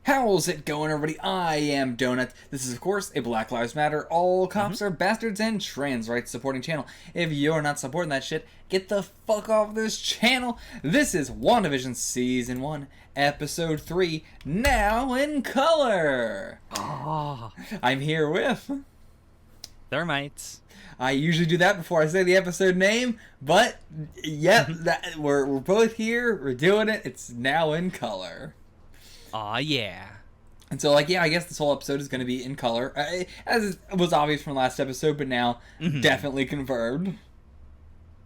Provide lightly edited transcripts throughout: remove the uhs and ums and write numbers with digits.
How's it going, everybody? I am Donut. This is, of course, a Black Lives Matter, all cops are bastards, and trans rights supporting channel. If you're not supporting that shit, get the fuck off this channel. This is WandaVision Season 1, Episode 3, now in color. Oh, I'm here with... Thermites. I usually do that before I say the episode name, but, yep, we're both here, we're doing it, it's now in color. Aw, yeah. And so, like, yeah, I guess this whole episode is going to be in color, as was obvious from last episode, but now definitely confirmed.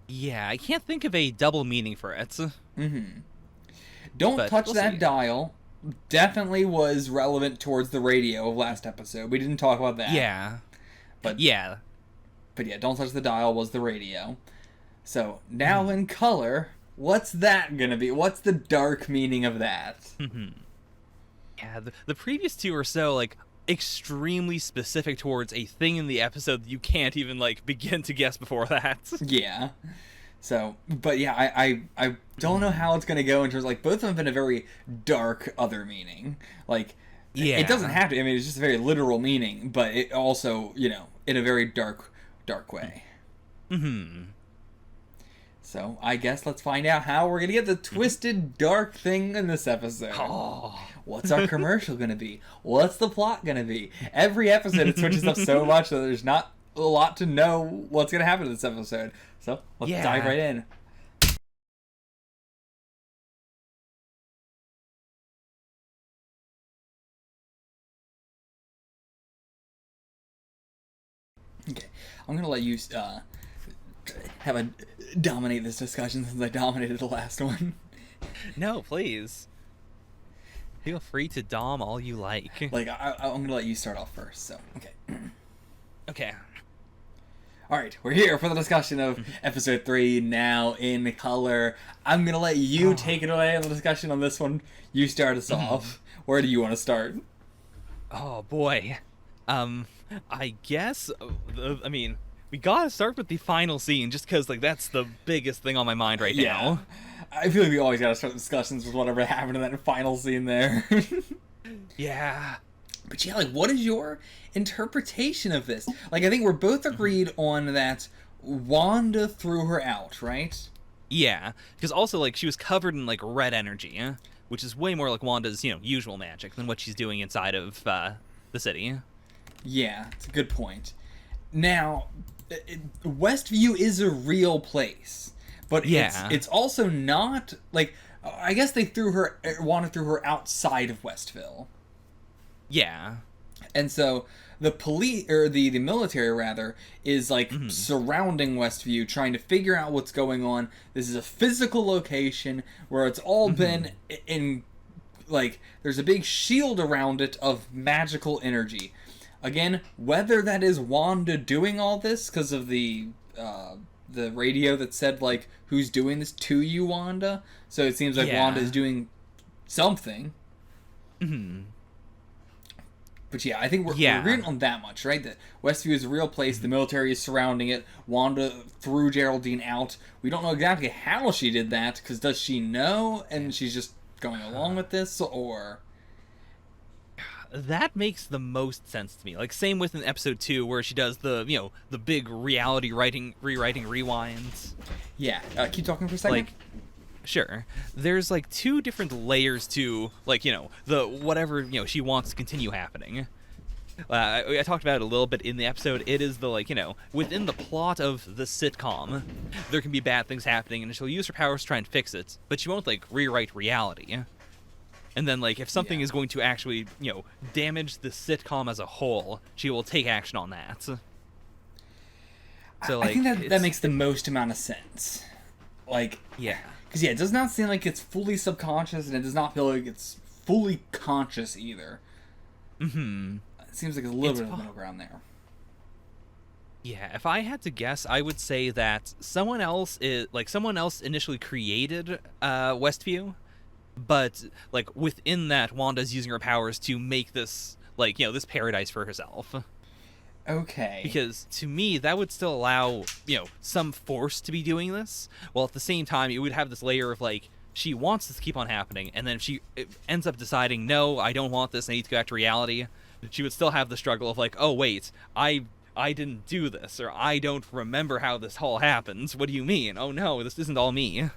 Yeah, I can't think of a double meaning for it. Don't But touch we'll that see. dial. Definitely was relevant towards the radio of last episode. We didn't talk about that. Yeah. But yeah. But yeah, don't touch the dial was the radio. So, now in color, what's that going to be? What's the dark meaning of that? Yeah, the previous two are so, like, extremely specific towards a thing in the episode that you can't even, like, begin to guess before that. Yeah. So, but yeah, I don't know how it's going to go in terms of, like, both of them have been a very dark other meaning. Like, Yeah. it doesn't have to, I mean, it's just a very literal meaning, but it also, you know, in a very dark way. So, I guess let's find out how we're going to get the twisted, dark thing in this episode. Oh. What's our commercial going to be? What's the plot going to be? Every episode it switches up so much that there's not a lot to know what's going to happen in this episode. So, let's Yeah. dive right in. Okay, I'm going to let you dominate this discussion since I dominated the last one. No, please. Feel free to dom all you like. Like, I'm going to let you start off first, so, okay. Okay. Alright, we're here for the discussion of episode 3, now in color. I'm gonna let you take it away on the discussion on this one. You start us off. Where do you want to start? Oh, boy. I guess, I mean, we gotta start with the final scene, just because, like, that's the biggest thing on my mind right now. I feel like we always gotta start discussions with whatever happened in that final scene there. Yeah. But yeah, like, what is your interpretation of this? Like, I think we're both agreed on that Wanda threw her out, right? Yeah, because also, like, she was covered in, like, red energy, which is way more like Wanda's, you know, usual magic than what she's doing inside of the city. Yeah, it's a good point. Now, Westview is a real place, but it's also not, like, I guess they Wanda threw her outside of Westville. Yeah. And so the police, or the military rather, is like surrounding Westview, trying to figure out what's going on. This is a physical location where it's all been in, like, there's a big shield around it of magical energy. Again, whether that is Wanda doing all this because of the radio that said, like, who's doing this to you, Wanda? So it seems like Wanda is doing something. But yeah, I think we're agreeing on that much, right? That Westview is a real place, the military is surrounding it, Wanda threw Geraldine out. We don't know exactly how she did that, because does she know, and she's just going along with this, or... That makes the most sense to me. Like, same with in episode 2, where she does the, you know, the big reality rewriting rewinds. Yeah, keep talking for a second. Like, sure. There's, like, 2 different layers to, like, you know, the whatever, you know, she wants to continue happening. I talked about it a little bit in the episode. It is the, like, you know, within the plot of the sitcom, there can be bad things happening, and she'll use her powers to try and fix it, but she won't, like, rewrite reality. And then, like, if something is going to actually, you know, damage the sitcom as a whole, she will take action on that. So, like, I think that makes the most amount of sense. Like... Yeah. Because, yeah, it does not seem like it's fully subconscious, and it does not feel like it's fully conscious either. It seems like a little bit of middle ground there. Yeah, if I had to guess, I would say that someone else initially created Westview, but, like, within that, Wanda's using her powers to make this, like, you know, this paradise for herself. Okay. Because, to me, that would still allow, you know, some force to be doing this, while at the same time, it would have this layer of, like, she wants this to keep on happening, and then if she ends up deciding, no, I don't want this, I need to go back to reality, she would still have the struggle of like, oh wait, I didn't do this, or I don't remember how this all happened. What do you mean? Oh no, this isn't all me.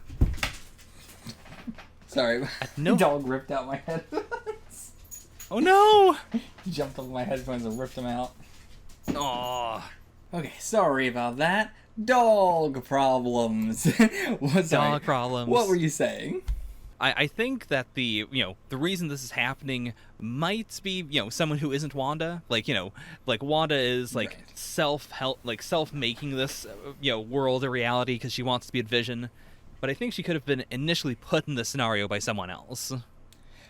Sorry, no dog ripped out my headphones. Oh no! He jumped over my headphones and ripped them out. Aww. Okay, sorry about that. Dog problems. Dog problems. What were you saying? I think that the reason this is happening might be, someone who isn't Wanda. Like, like Wanda is like right. self-making this, world a reality because she wants to be a Vision. But I think she could have been initially put in this scenario by someone else.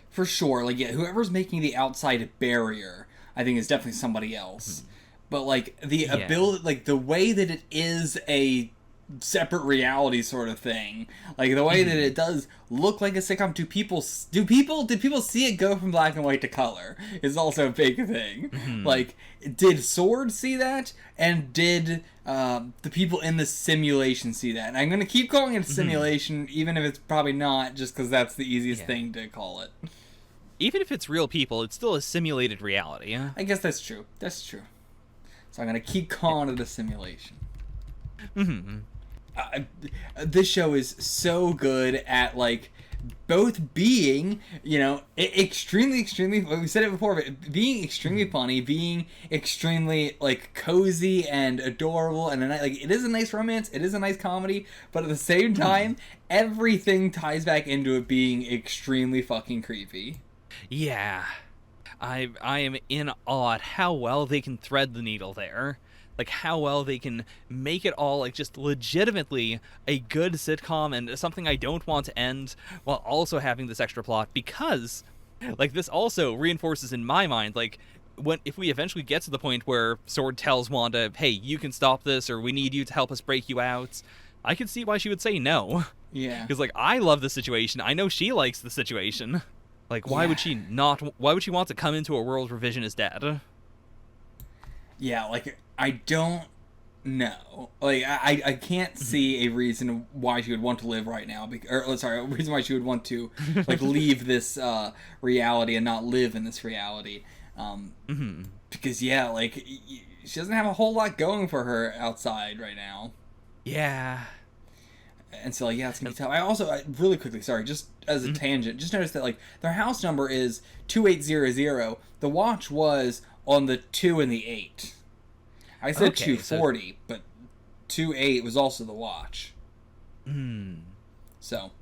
For sure. Like, yeah, whoever's making the outside barrier, I think is definitely somebody else. Mm-hmm. But, like, the ability, like, the way that it is a separate reality sort of thing, like, the way that it does look like a sitcom, did people see it go from black and white to color is also a big thing. Mm-hmm. Like, did Sword see that? And did the people in the simulation see that? And I'm going to keep calling it a simulation, even if it's probably not, just because that's the easiest thing to call it. Even if it's real people, it's still a simulated reality. I guess that's true. That's true. So I'm going to keep calling it a simulation. Mm-hmm. This show is so good at, like, both being, extremely, we said it before, but being extremely funny, being extremely, like, cozy and adorable, and, like, it is a nice romance, it is a nice comedy, but at the same time, everything ties back into it being extremely fucking creepy. Yeah. I am in awe at how well they can thread the needle there. Like, how well they can make it all, like, just legitimately a good sitcom and something I don't want to end, while also having this extra plot, because, like, this also reinforces in my mind, like, if we eventually get to the point where Sword tells Wanda, hey, you can stop this, or we need you to help us break you out, I can see why she would say no. Yeah. Because, like, I love the situation. I know she likes the situation. Like, why would she want to come into a world where Vision is dead? Yeah, like, I don't know. Like, I can't see a reason why she would want to live right now. A reason why she would want to, like, leave this reality and not live in this reality. Because, yeah, like, she doesn't have a whole lot going for her outside right now. Yeah. And so, like, yeah, it's going to be tough. I also, really quickly, sorry, just as a tangent, just noticed that, like, their house number is 2800. The watch was on the 2 and the 8. I said 240, but 28 was also the watch. So,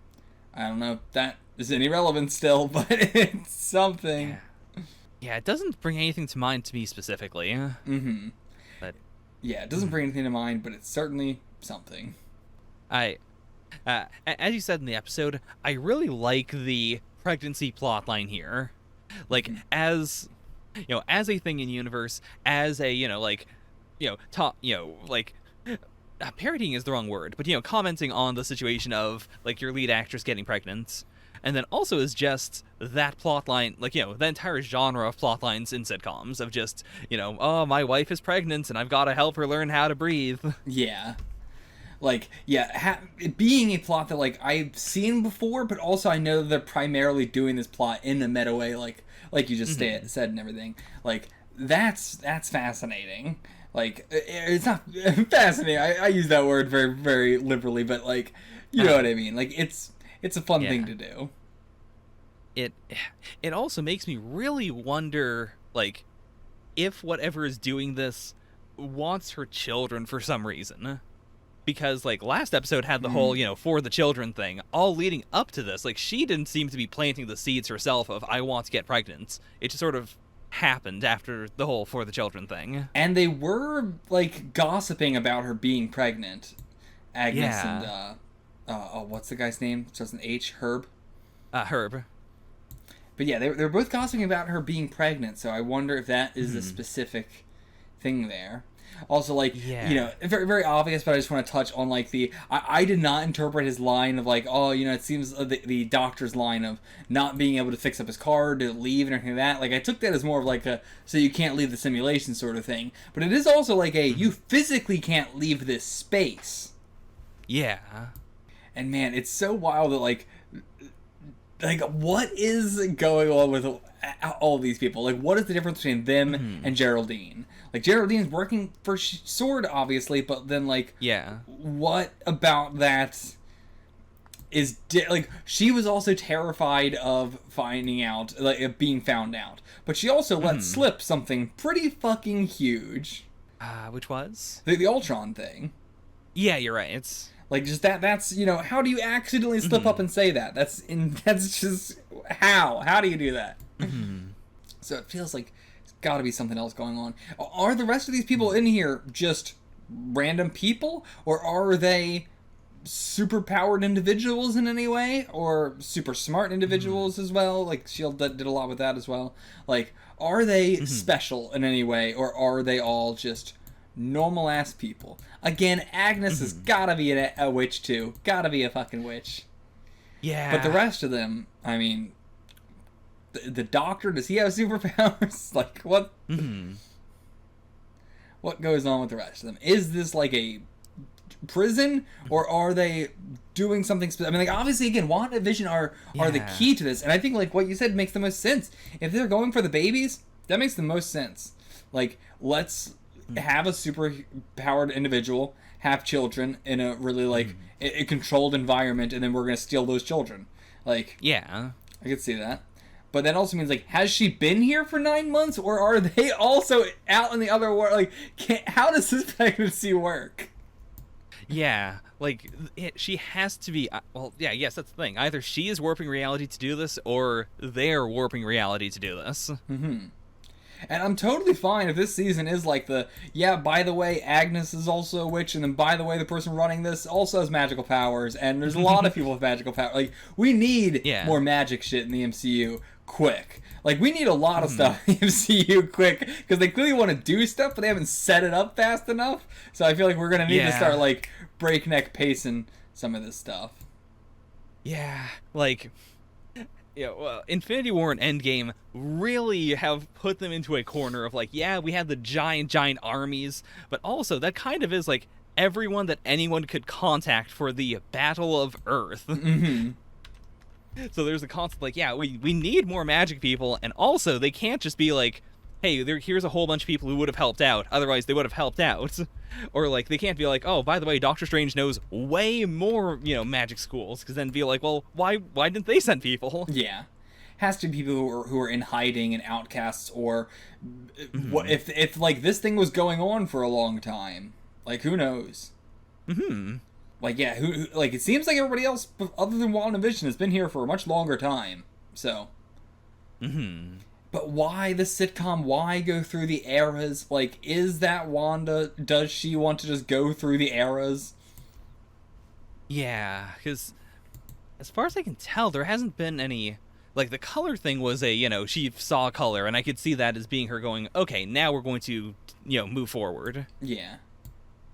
I don't know if that is any relevant still, but it's something. Yeah, it doesn't bring anything to mind to me specifically. But yeah, it doesn't bring anything to mind, but it's certainly something. As you said in the episode, I really like the pregnancy plotline here. Like, as a thing in universe, as a, parodying is the wrong word, but, commenting on the situation of, like, your lead actress getting pregnant. And then also is just that plotline, like, the entire genre of plotlines in sitcoms of just, oh, my wife is pregnant and I've got to help her learn how to breathe. Yeah. Like, yeah, being a plot that, like, I've seen before, but also I know they're primarily doing this plot in a meta way, like you just said and everything. Like, that's fascinating. Like, it's not fascinating. I use that word very, very liberally, but, like, you know what I mean. Like, it's a fun thing to do. It also makes me really wonder, like, if whatever is doing this wants her children for some reason. Because, like, last episode had the whole, for the children thing, all leading up to this. Like, she didn't seem to be planting the seeds herself of, I want to get pregnant. It just sort of happened after the whole for the children thing. And they were, like, gossiping about her being pregnant. Agnes and, what's the guy's name? It starts with an H, Herb? Herb. But yeah, they're both gossiping about her being pregnant, so I wonder if that is a specific thing there. Also, like, very, very obvious, but I just want to touch on, like, I did not interpret his line of, like, oh, it seems the doctor's line of not being able to fix up his car, to leave, and everything like that. Like, I took that as more of, like, so you can't leave the simulation sort of thing. But it is also, like, you physically can't leave this space. Yeah. And, man, it's so wild that, like, like, what is going on with all these people? Like, what is the difference between them and Geraldine? Like, Geraldine's working for Sword, obviously, but then, like, what about that is like, she was also terrified of finding out, like, of being found out, but she also let slip something pretty fucking huge. Which was the Ultron thing. Yeah, you're right. It's like, just that's, you know, how do you accidentally slip up and say that? That's just how do you do that? So it feels like there's got to be something else going on. Are the rest of these people in here just random people, or are they super powered individuals in any way, or super smart individuals as well? Like, Shield did a lot with that as well. Like, are they special in any way, or are they all just normal ass people? Again, Agnes has gotta be a witch too. Gotta be a fucking witch. Yeah. But the rest of them, I mean, the Doctor, does he have superpowers? Like, what? What goes on with the rest of them? Is this like a prison, or are they doing something I mean, like, obviously, again, WandaVision are the key to this, and I think, like, what you said makes the most sense. If they're going for the babies, that makes the most sense. Like, let's have a super powered individual have children in a really, like, a controlled environment, and then we're gonna steal those children. Like, I could see that. But that also means, like, has she been here for 9 months, or are they also out in the other world? Like, how does this pregnancy work? Yeah, like, she has to be, well, yeah, yes, that's the thing. Either she is warping reality to do this, or they're warping reality to do this. And I'm totally fine if this season is like by the way, Agnes is also a witch, and then, by the way, the person running this also has magical powers, and there's a lot of people with magical powers. Like, we need more magic shit in the MCU quick. Like, we need a lot of stuff in the MCU quick, because they clearly want to do stuff, but they haven't set it up fast enough. So I feel like we're going to need to start, like, breakneck pacing some of this stuff. Yeah, like, well, Infinity War and Endgame really have put them into a corner of, like, yeah, we have the giant armies, but also that kind of is, like, everyone that anyone could contact for the Battle of Earth. So there's a constant, like, yeah, we need more magic people, and also they can't just be like, hey, here's a whole bunch of people who would have helped out, otherwise they would have helped out. Or, like, they can't be like, oh, by the way, Doctor Strange knows way more, magic schools, because then be like, well, why didn't they send people? Yeah. Has to be people who are in hiding and outcasts, or if like, this thing was going on for a long time. Like, who knows? Like, yeah, who like, it seems like everybody else other than WandaVision has been here for a much longer time. So. But why the sitcom? Why go through the eras? Like, is that Wanda? Does she want to just go through the eras? Yeah, because as far as I can tell, there hasn't been any... Like, the color thing was she saw color, and I could see that as being her going, okay, now we're going to, move forward. Yeah.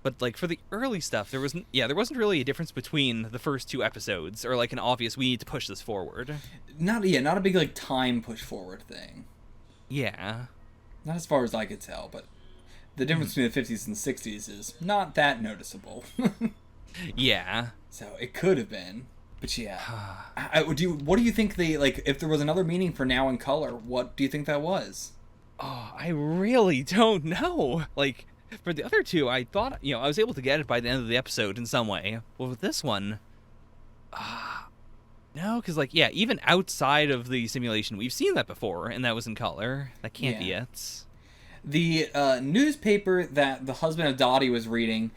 But, like, for the early stuff, there wasn't really a difference between the first 2 episodes, or, like, an obvious, we need to push this forward. Not a big, like, time push forward thing. Yeah. Not as far as I could tell, but the difference between the 50s and the 60s is not that noticeable. Yeah. So, it could have been. But yeah. What do you think if there was another meaning for Now in Color, what do you think that was? Oh, I really don't know. Like, for the other 2, I thought, I was able to get it by the end of the episode in some way. Well, with this one, no, because, like, yeah, even outside of the simulation, we've seen that before, and that was in color. That can't be it. The newspaper that the husband of Dottie was reading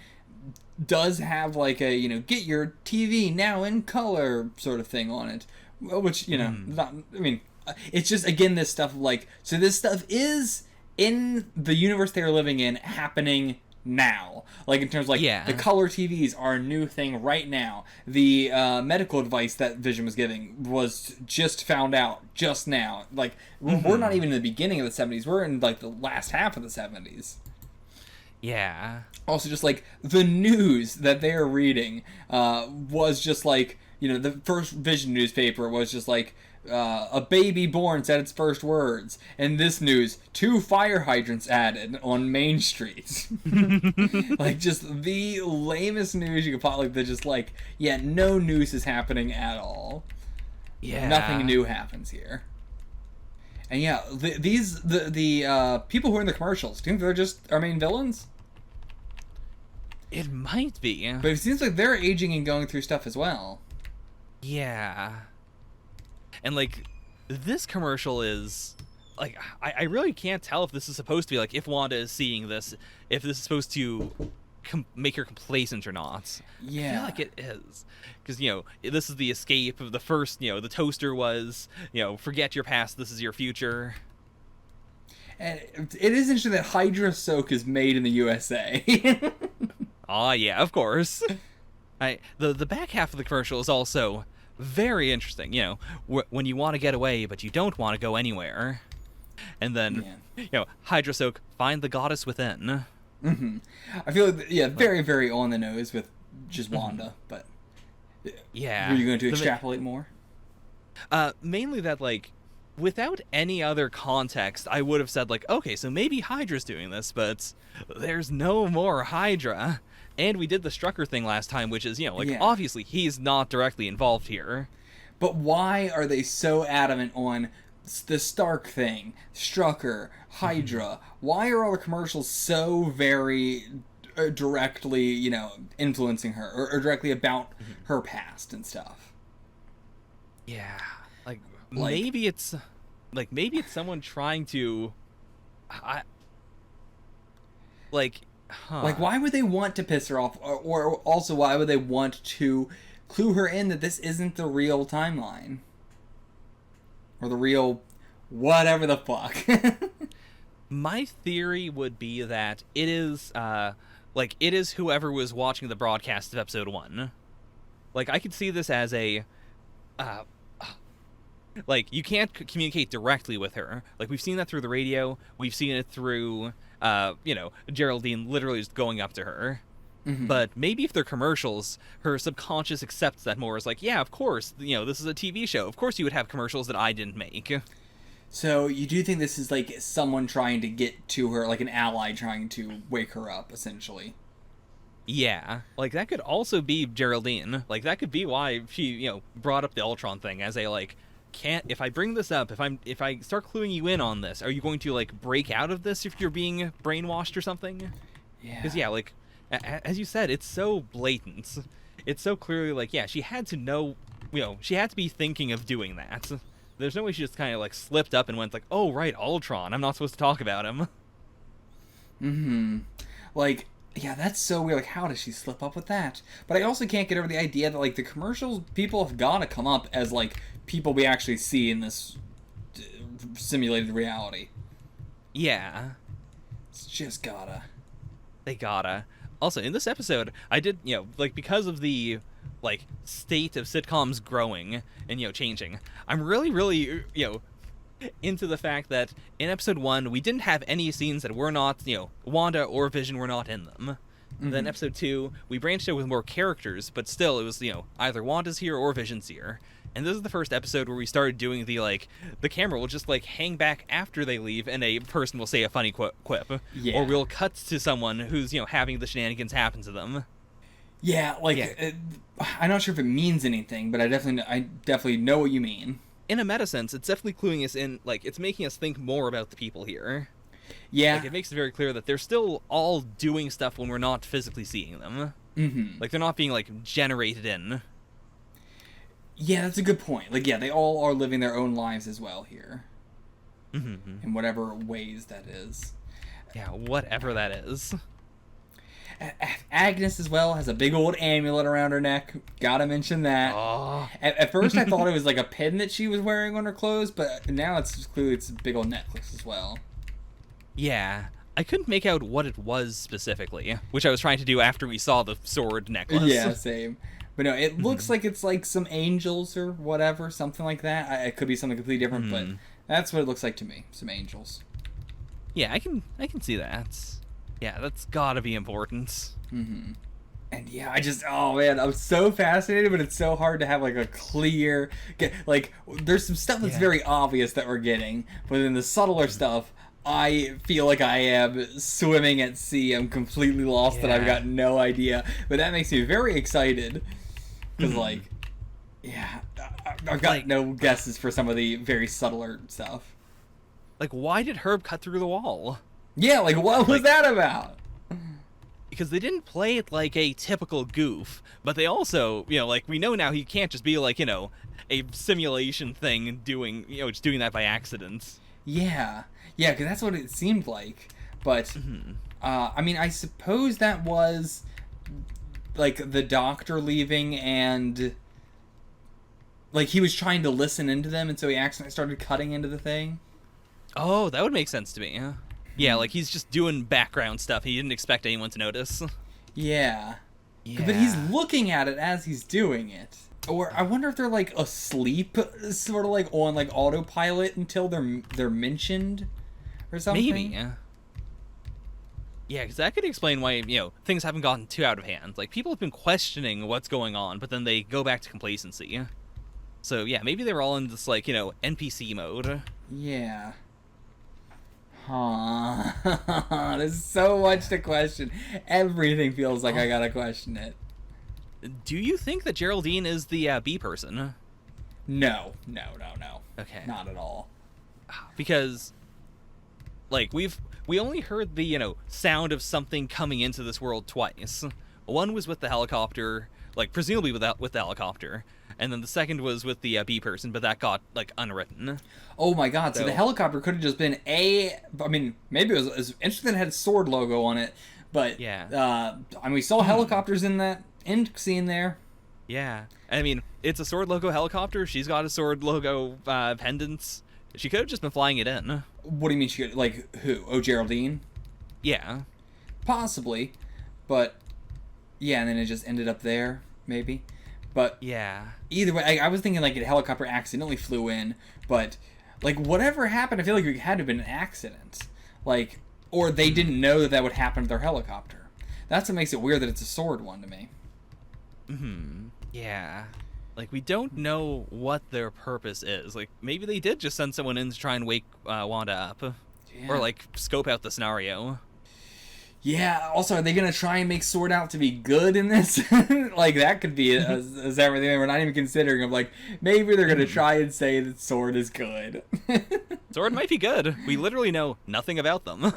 does have, like, a, get your TV now in color sort of thing on it. Which, it's just, again, this stuff, like, so this stuff is in the universe they're living in happening now. Like, in terms of, like, the color TVs are a new thing right now. The medical advice that Vision was giving was just found out just now. Like, we're not even in the beginning of the 70s. We're in, like, the last half of the 70s. Yeah. Also, just, like, the news that they are reading was just, like, the first Vision newspaper was just, like, a baby born said its first words. And this news, 2 fire hydrants added on Main Street. Like, just the lamest news you could probably... They're just like, yeah, no news is happening at all. Yeah. Nothing new happens here. And yeah, the people who are in the commercials, do you think they're just our main villains? It might be. But it seems like they're aging and going through stuff as well. Yeah. And, like, this commercial is... Like, I really can't tell if this is supposed to be, like, if Wanda is seeing this, if this is supposed to make her complacent or not. Yeah. I feel like it is. Because, this is the escape of the first, the toaster was, forget your past, this is your future. And it is interesting that Hydra soak is made in the USA. Yeah, of course. The back half of the commercial is also very interesting. When you want to get away, but you don't want to go anywhere. And then, Hydra soak, find the goddess within. Mm-hmm. I feel like, very, very on the nose with just Wanda, but... Yeah. Were you going to extrapolate more? Mainly that, like, without any other context, I would have said, like, okay, so maybe Hydra's doing this, but there's no more Hydra. And we did the Strucker thing last time, which is, obviously he's not directly involved here. But why are they so adamant on the Stark thing, Strucker, Hydra? Why are all the commercials so very directly, influencing her, or directly about her past and stuff? Yeah. Maybe it's someone trying to... Like, why would they want to piss her off? Or also, why would they want to clue her in that this isn't the real timeline? Or the real whatever the fuck. My theory would be that it is, it is whoever was watching the broadcast of episode 1. Like, I could see this as a... you can't communicate directly with her. Like, we've seen that through the radio. We've seen it through... Geraldine literally just going up to her. Mm-hmm. But maybe if they're commercials, her subconscious accepts that more as like, yeah, of course, this is a TV show. Of course you would have commercials that I didn't make. So you do think this is like someone trying to get to her, like an ally trying to wake her up, essentially? Yeah. Like, that could also be Geraldine. Like, that could be why she, brought up the Ultron thing as a, like, if I bring this up, if I start cluing you in on this, are you going to, like, break out of this if you're being brainwashed or something? Yeah. Because, like, as you said, it's so blatant. It's so clearly, like, she had to know, she had to be thinking of doing that. There's no way she just kind of, like, slipped up and went, like, oh, right, Ultron, I'm not supposed to talk about him. Mm-hmm. Like, yeah, that's so weird. Like, how does she slip up with that? But I also can't get over the idea that, like, the commercials, people have got to come up as, like, people we actually see in this simulated reality. Yeah. It's just gotta. They gotta. Also, in this episode, I did, because of the, like, state of sitcoms growing and, changing, I'm really, really, into the fact that in episode 1, we didn't have any scenes that were not, Wanda or Vision were not in them. Mm-hmm. Then episode 2, we branched out with more characters, but still, it was, either Wanda's here or Vision's here. And this is the first episode where we started doing the camera will just, like, hang back after they leave and a person will say a funny quip. Yeah. Or we'll cut to someone who's, having the shenanigans happen to them. Yeah, like, I'm not sure if it means anything, but I definitely know what you mean. In a meta sense, it's definitely cluing us in, like, it's making us think more about the people here. Yeah. Like, it makes it very clear that they're still all doing stuff when we're not physically seeing them. Mm-hmm. Like, they're not being, like, generated in. Yeah, that's a good point. Like, yeah, they all are living their own lives as well here. Mm-hmm. In whatever ways that is. Yeah, whatever that is. Agnes as well has a big old amulet around her neck. Gotta mention that. Oh. At first I thought it was like a pin that she was wearing on her clothes, but now it's clearly it's a big old necklace as well. Yeah. I couldn't make out what it was specifically, which I was trying to do after we saw the sword necklace. Yeah, same. But no, it looks like it's like some angels or whatever, something like that. It could be something completely different, but that's what it looks like to me. Some angels. Yeah, I can see that. Yeah, that's gotta be important. Mm-hmm. And yeah, oh man, I'm so fascinated, but it's so hard to have like a clear, like, there's some stuff that's very obvious that we're getting, but in the subtler stuff, I feel like I am swimming at sea. I'm completely lost and I've got no idea. But that makes me very excited. Because, like, yeah, I've got no guesses for some of the very subtler stuff. Like, why did Herb cut through the wall? Yeah, like, what was that about? Because they didn't play it like a typical goof, but they also, like, we know now he can't just be like, a simulation thing doing, just doing that by accident. Yeah, because that's what it seemed like. But, I mean, I suppose that was, like, the doctor leaving and, like, he was trying to listen into them, and so he accidentally started cutting into the thing. Oh, that would make sense to me. Yeah, like, he's just doing background stuff. He didn't expect anyone to notice. Yeah. But he's looking at it as he's doing it. Or I wonder if they're, like, asleep, sort of, like, on, like, autopilot until they're mentioned or something. Maybe, yeah, because that could explain why, things haven't gotten too out of hand. Like, people have been questioning what's going on, but then they go back to complacency. So, yeah, maybe they were all in this, like, NPC mode. Yeah. Huh. There's so much to question. Everything feels like I gotta question it. Do you think that Geraldine is the bee person? No. Okay. Not at all. Because, like, we only heard the, sound of something coming into this world twice. One was with the helicopter, like, presumably with the helicopter. And then the second was with the bee person, but that got, like, unwritten. Oh my god, so the helicopter could have just been I mean, maybe it was interesting it had a sword logo on it, but, yeah. I mean, we saw helicopters in that end scene there. Yeah. I mean, it's a sword logo helicopter, she's got a sword logo pendants. She could have just been flying it in. What do you mean she could, like, who? Oh, Geraldine? Yeah. Possibly, but, yeah, and then it just ended up there, maybe. But yeah, either way, I was thinking like a helicopter accidentally flew in, but like whatever happened, I feel like it had to have been an accident, like, or they didn't know that would happen to their helicopter. That's what makes it weird that it's a sword one to me. Yeah, like we don't know what their purpose is. Like maybe they did just send someone in to try and wake Wanda up, or like scope out the scenario. Yeah, also, are they going to try and make Sword out to be good in this? Like, that could be as everything we're not even considering of, like, maybe they're going to try and say that Sword is good. Sword might be good. We literally know nothing about them.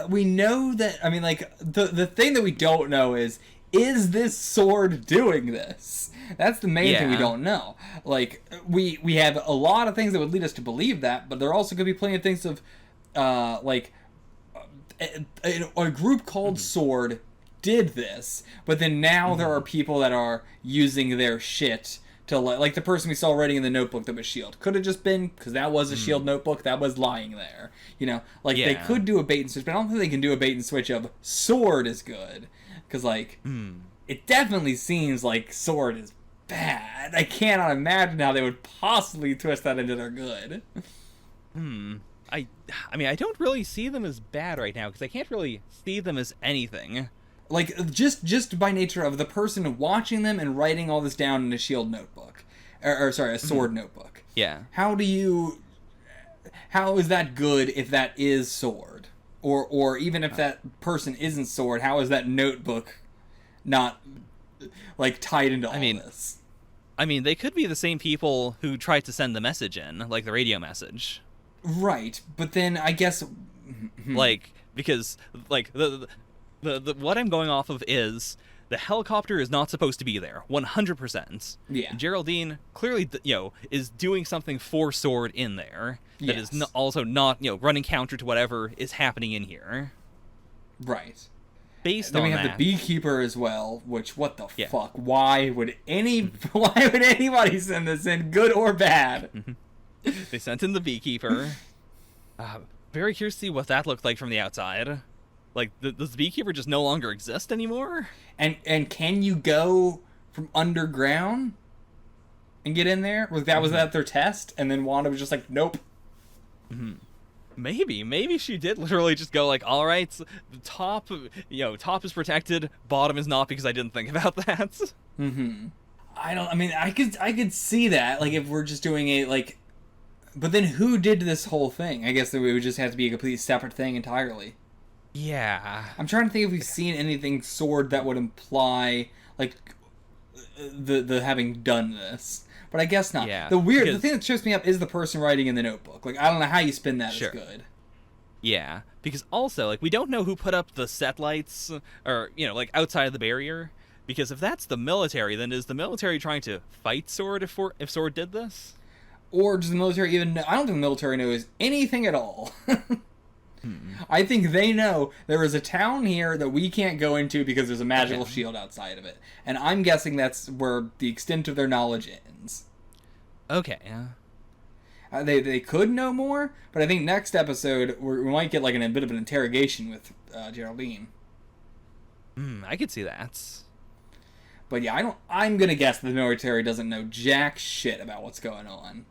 We know that, I mean, like, the thing that we don't know is this Sword doing this? That's the main thing we don't know. Like, we have a lot of things that would lead us to believe that, but there also could be plenty of things of, like, a group called Sword did this, but then now there are people that are using their shit to, like the person we saw writing in the notebook that was S.H.I.E.L.D. Could have just been, because that was a S.H.I.E.L.D. notebook, that was lying there. Like, they could do a bait and switch, but I don't think they can do a bait and switch of Sword is good. Because, like, it definitely seems like Sword is bad. I cannot imagine how they would possibly twist that into their good. I mean, I don't really see them as bad right now, because I can't really see them as anything. Like, just by nature of the person watching them and writing all this down in a S.H.I.E.L.D. notebook. Or sorry, a Sword notebook. Yeah. How is that good if that is Sword? Or even if that person isn't Sword, how is that notebook not, like, tied into all this? I mean, they could be the same people who tried to send the message in, like the radio message. Right, but then I guess, like, because like the what I'm going off of is the helicopter is not supposed to be there, 100%. Yeah. Geraldine clearly, is doing something for Sword in there that is also not, running counter to whatever is happening in here. Right. Based then on we have that, the beekeeper as well, which what the fuck? Why would anybody send this in, good or bad? They sent in the beekeeper. Very curious to see what that looked like from the outside. Like, does the beekeeper just no longer exist anymore? And can you go from underground and get in there? Was that their test? And then Wanda was just like, nope. Maybe she did literally just go like, all right, the top is protected, bottom is not, because I didn't think about that. I could see that, like, if we're just doing a, like, but then who did this whole thing? I guess that we would just have to be a completely separate thing entirely. Yeah. I'm trying to think if we've seen anything Sword that would imply, like, the having done this. but I guess not. Yeah, The thing that trips me up is the person writing in the notebook. Like, I don't know how you spin that as good. Yeah, because also, like, we don't know who put up the set lights, or, you know, like, outside of the barrier. Because if that's the military, then is the military trying to fight Sword if Sword did this? Or does the military even know? I don't think the military knows anything at all. I think they know there is a town here that we can't go into because there's a magical shield outside of it. And I'm guessing that's where the extent of their knowledge ends. Okay, yeah. They could know more, but I think next episode we might get like a bit of an interrogation with Geraldine. I could see that. But yeah, I'm gonna guess the military doesn't know jack shit about what's going on.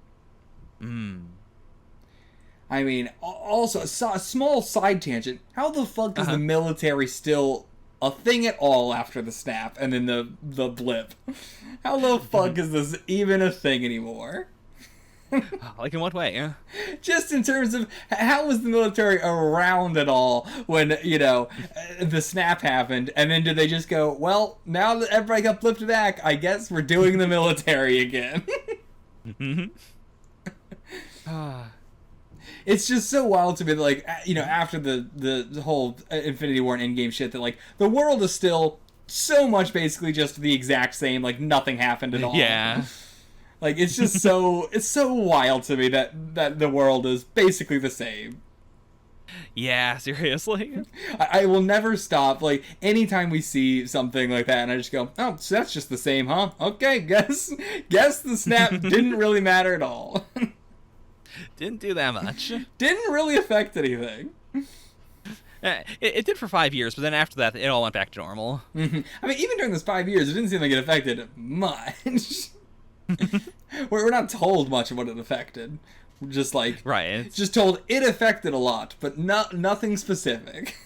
I mean, also a small side tangent. How the fuck is the military still a thing at all after the snap and then the blip? How the fuck is this even a thing anymore? Like, in what way? Yeah. Just in terms of how was the military around at all when, you know, the snap happened, and then did they just go, well, now that everybody got flipped back, I guess we're doing the military again. It's just so wild to me that, like, you know, after the whole Infinity War and Endgame shit, that, like, the world is still so much basically just the exact same, like, nothing happened at all. Yeah. Like, it's just it's so wild to me that the world is basically the same. Yeah, seriously. I will never stop. Like, anytime we see something like that, and I just go, oh, so that's just the same, huh? Okay, guess the snap didn't really matter at all. Didn't do that much. Didn't really affect anything. It did for 5 years, but then after that, it all went back to normal. Mm-hmm. I mean, even during those 5 years, it didn't seem like it affected much. We're not told much of what it affected. We're just like, right. Just told it affected a lot, but nothing specific.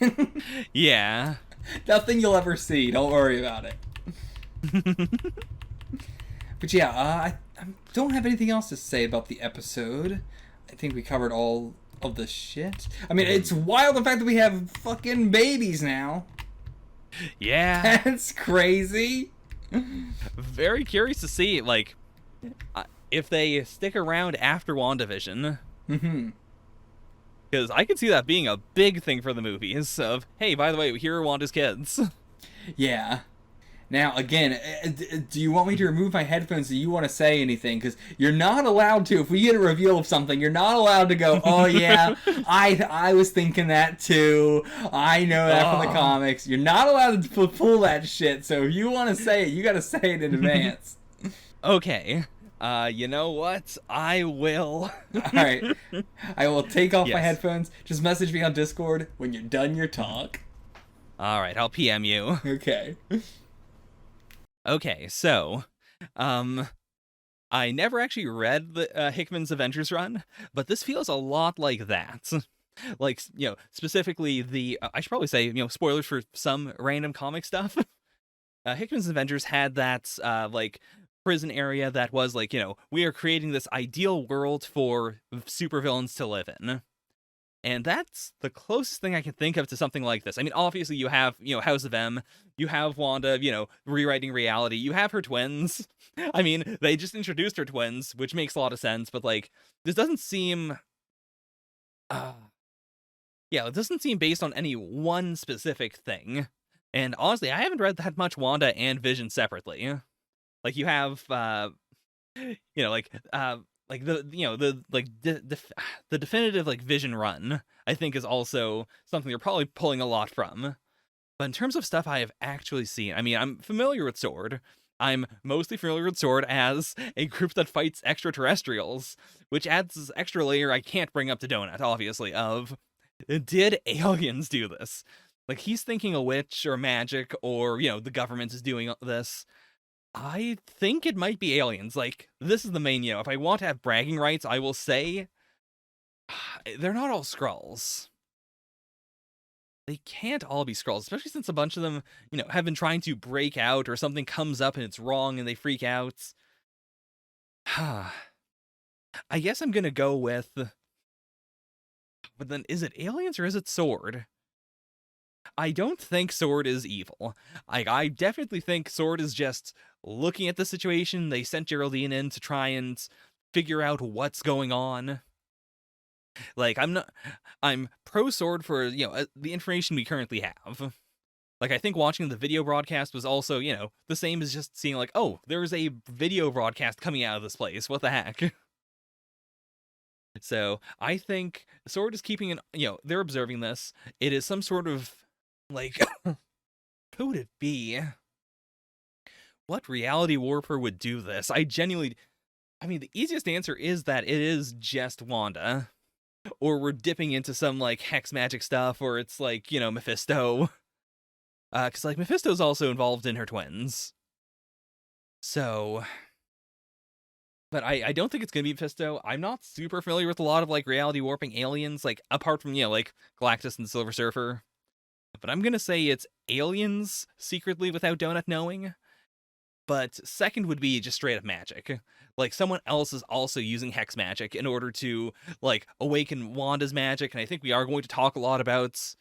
Yeah. Nothing you'll ever see. Don't worry about it. But yeah, I don't have anything else to say about the episode. I think we covered all of the shit. I mean, it's wild the fact that we have fucking babies now. Yeah. That's crazy. Very curious to see, like, if they stick around after WandaVision. Because I could see that being a big thing for the movies of, hey, by the way, here are Wanda's kids. Yeah. Now, again, do you want me to remove my headphones? Do you want to say anything? Because you're not allowed to. If we get a reveal of something, you're not allowed to go, oh, yeah, I was thinking that, too. I know that from the comics. You're not allowed to pull that shit. So if you want to say it, you got to say it in advance. Okay. You know what? I will. All right. I will take off my headphones. Just message me on Discord when you're done your talk. All right. I'll PM you. Okay. Okay, so, I never actually read the Hickman's Avengers run, but this feels a lot like that. Like, you know, specifically I should probably say, you know, spoilers for some random comic stuff. Hickman's Avengers had that, like, prison area that was like, you know, we are creating this ideal world for supervillains to live in. And that's the closest thing I can think of to something like this. I mean, obviously you have, you know, House of M, you have Wanda, you know, rewriting reality, you have her twins. I mean, they just introduced her twins, which makes a lot of sense, but like, this doesn't seem, it doesn't seem based on any one specific thing. And honestly, I haven't read that much Wanda and Vision separately. Like, you have, you know, like the, you know, the definitive like Vision run, I think, is also something they're probably pulling a lot from. But in terms of stuff I have actually seen, I mean, I'm familiar with Sword. I'm mostly familiar with Sword as a group that fights extraterrestrials, which adds this extra layer I can't bring up to Donut, obviously, of, did aliens do this? Like, he's thinking a witch or magic or, you know, the government is doing this. I think it might be aliens. Like, this is the main, you know, if I want to have bragging rights, I will say they're not all Skrulls. They can't all be Skrulls, especially since a bunch of them, you know, have been trying to break out or something comes up and it's wrong and they freak out. I guess I'm gonna go with, but then is it aliens or is it Sword? I don't think Sword is evil. I definitely think Sword is just looking at the situation. They sent Geraldine in to try and figure out what's going on. Like, I'm pro Sword for, the information we currently have. Like, I think watching the video broadcast was also, the same as just seeing, like, oh, there's a video broadcast coming out of this place. What the heck? So, I think Sword is keeping they're observing this. It is some sort of, like, who would it be? What reality warper would do this? The easiest answer is that it is just Wanda. Or we're dipping into some, like, hex magic stuff, or it's, like, Mephisto. Because, like, Mephisto's also involved in her twins. So... But I don't think it's going to be Mephisto. I'm not super familiar with a lot of, like, reality warping aliens, like, apart from, like, Galactus and Silver Surfer. But I'm going to say it's aliens secretly without Donut knowing. But second would be just straight up magic. Like, someone else is also using hex magic in order to, like, awaken Wanda's magic. And I think we are going to talk a lot about,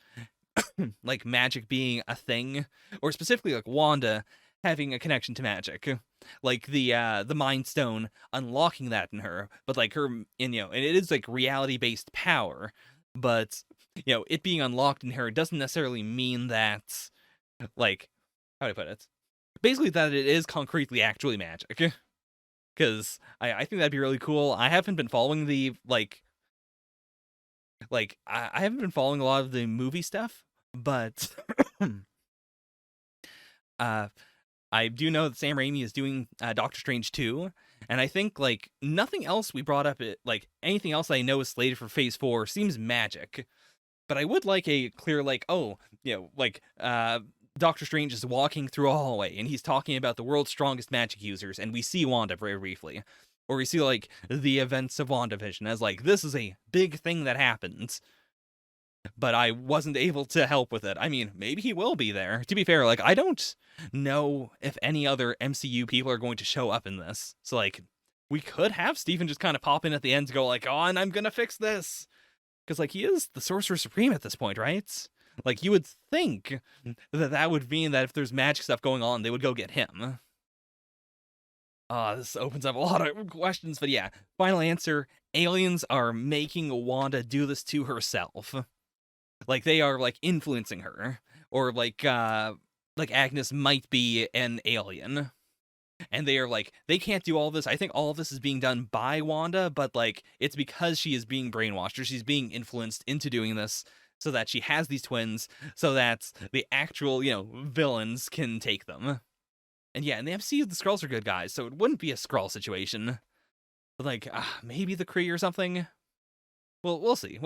like, magic being a thing. Or specifically, like, Wanda having a connection to magic. Like, the Mind Stone unlocking that in her. But, like, her, and it is, like, reality-based power. But, it being unlocked in her doesn't necessarily mean that, like, how do I put it? Basically that it is concretely actually magic. Because I think that'd be really cool. I haven't been following the, I haven't been following a lot of the movie stuff, but I do know that Sam Raimi is doing Doctor Strange 2, and I think, like, nothing else we brought up, anything else I know is slated for Phase 4 seems magic. But I would like a clear, like, Doctor Strange is walking through a hallway, and he's talking about the world's strongest magic users, and we see Wanda very briefly. Or we see, like, the events of WandaVision as, like, this is a big thing that happened. But I wasn't able to help with it. I mean, maybe he will be there. To be fair, like, I don't know if any other MCU people are going to show up in this. So, like, we could have Stephen just kind of pop in at the end to go, like, oh, and I'm gonna fix this. Because, like, he is the Sorcerer Supreme at this point, right? Like, you would think that would mean that if there's magic stuff going on, they would go get him. This opens up a lot of questions, but yeah. Final answer, aliens are making Wanda do this to herself. Like, they are, like, influencing her. Or, like Agnes might be an alien. And they are, like, they can't do all this. I think all of this is being done by Wanda, but, like, it's because she is being brainwashed, or she's being influenced into doing this, so that she has these twins, so that the actual, villains can take them. And yeah, in the MCU, the Skrulls are good guys, so it wouldn't be a Skrull situation. But, like, maybe the Kree or something? Well, we'll see.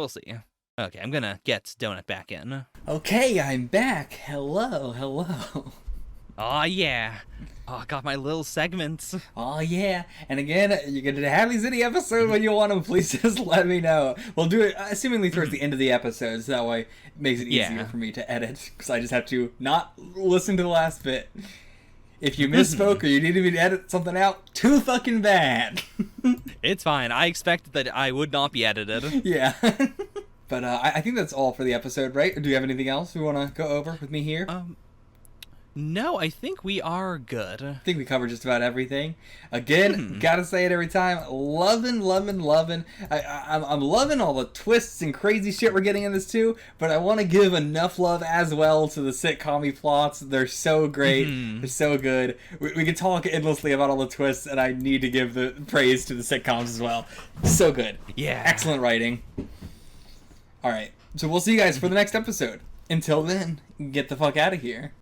Okay, I'm gonna get Donut back in. Okay, I'm back. Hello. Aw, yeah. Oh, I got my little segments. Oh, yeah. And again, you're going to have these in the episode when you want them. Please just let me know. We'll do it assumingly towards the end of the episode, so that way it makes it easier for me to edit, because I just have to not listen to the last bit. If you misspoke or you needed me to edit something out, too fucking bad. It's fine. I expected that I would not be edited. Yeah. But I think that's all for the episode, right? Or do you have anything else we want to go over with me here? No, I think we are good. I think we covered just about everything. Again, gotta say it every time. Loving. I'm loving all the twists and crazy shit we're getting in this too, but I want to give enough love as well to the sitcom-y plots. They're so great. They're so good. We could talk endlessly about all the twists, and I need to give the praise to the sitcoms as well. So good. Yeah. Excellent writing. Alright, so we'll see you guys for the next episode. Until then, get the fuck out of here.